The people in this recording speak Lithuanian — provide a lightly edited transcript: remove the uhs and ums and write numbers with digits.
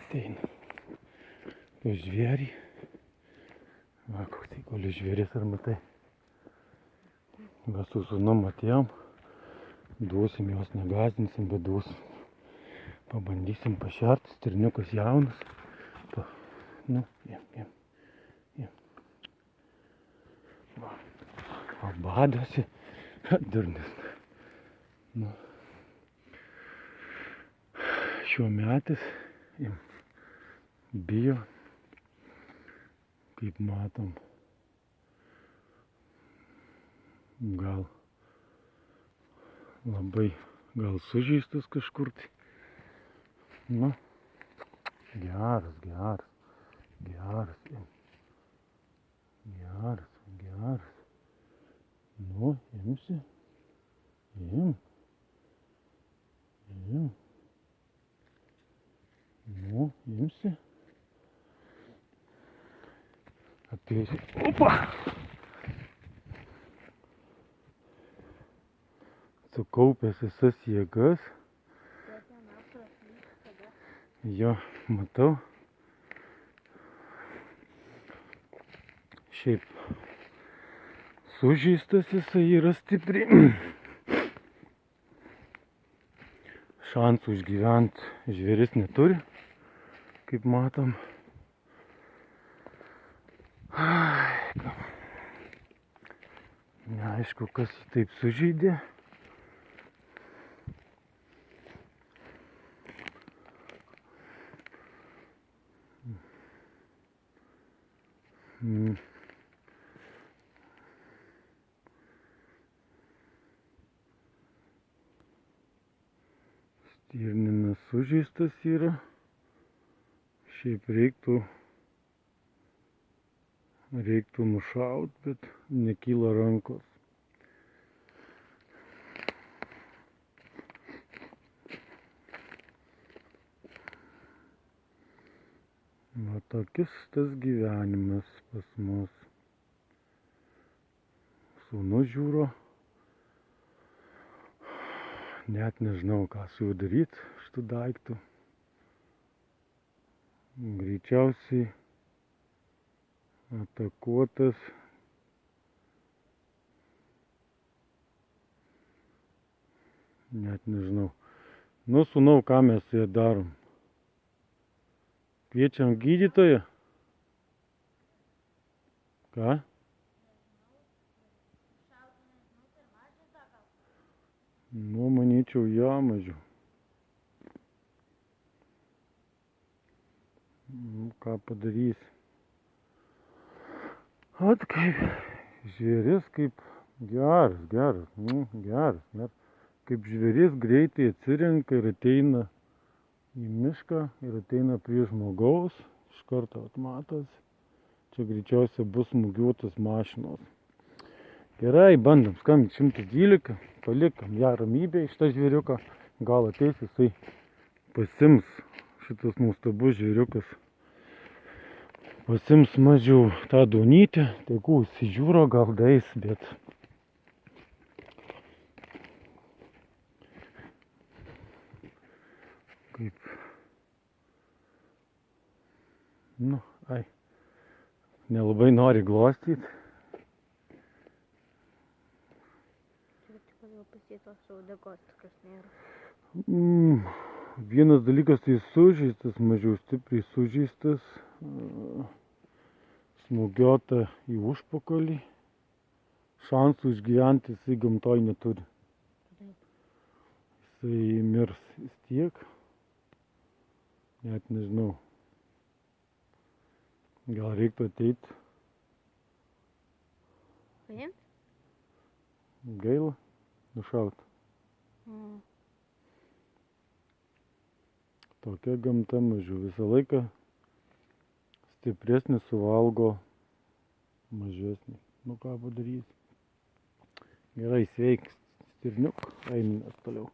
ateina pas žvėrį. Va, koks tai kolių žvėris, ar matai. Mes su sūnum atėjom. Duosim, jos negazdinsim, bet duosim. Pabandysim pašert, stirniukas jaunas. Nu, jiem. Va, badosi. Durnis. Nu. Šiuo metais bijo, kaip matom, gal labai sužeistas kažkur tai. Nu, geras. Nu, imsi. Nu, imsi. Ateisi. Opa! Sukaupęs visas jėgas. Jo, matau. Šiaip sužeistas jisai yra stipriai. Šansų išgyventi žvėris neturi, kaip matom. Neaišku, kas jį taip sužeidė. Stirninas sužeistas yra. Šiaip reiktų nušaut, bet nekyla rankos. Va tokis tas gyvenimas pas mus. Sūnus žiūro. Net nežinau, ką su juo daryt, šitų daiktų. Greičiausiai atakuotas. Net nežinau. Nu, sūnau, ką mes su juo darom? Kviečiam gydytoją? Ką? Nu, manyčiau, jo mažiau. Nu, ką padarys? At kaip žvėris, kaip geras. Kaip žvėris greitai atsirenka ir ateina į mišką ir ateina prie žmogaus. Iš karto matosi. Čia greičiausiai bus smūgiuotas mašinos. Gerai, bandom skambinti 112, palikam ją ramybėj, šitą žvėriuką. Gal ateis jisai pasims, šitas nuostabus žvėriukas. Pasims mažiau tą duonytę, tegu įsižiūro, gal dais, bet... Kaip... Nu, nelabai nori glostyti. Vienas dalykas tai sužeistas, mažiau stipriai sužeistas, smūgiuota į užpakalį. Šansų išgyventi jisai gamtoj neturi. Jisai mirs vis tiek. Net nežinau. Gal reiktų ateit. Gaila nušaut. Tokia gamta mažiau. Visą laiką stipresnis suvalgo mažesnį. Nu ką padarys. Gerai, sveiks stirniuk. Einam toliau.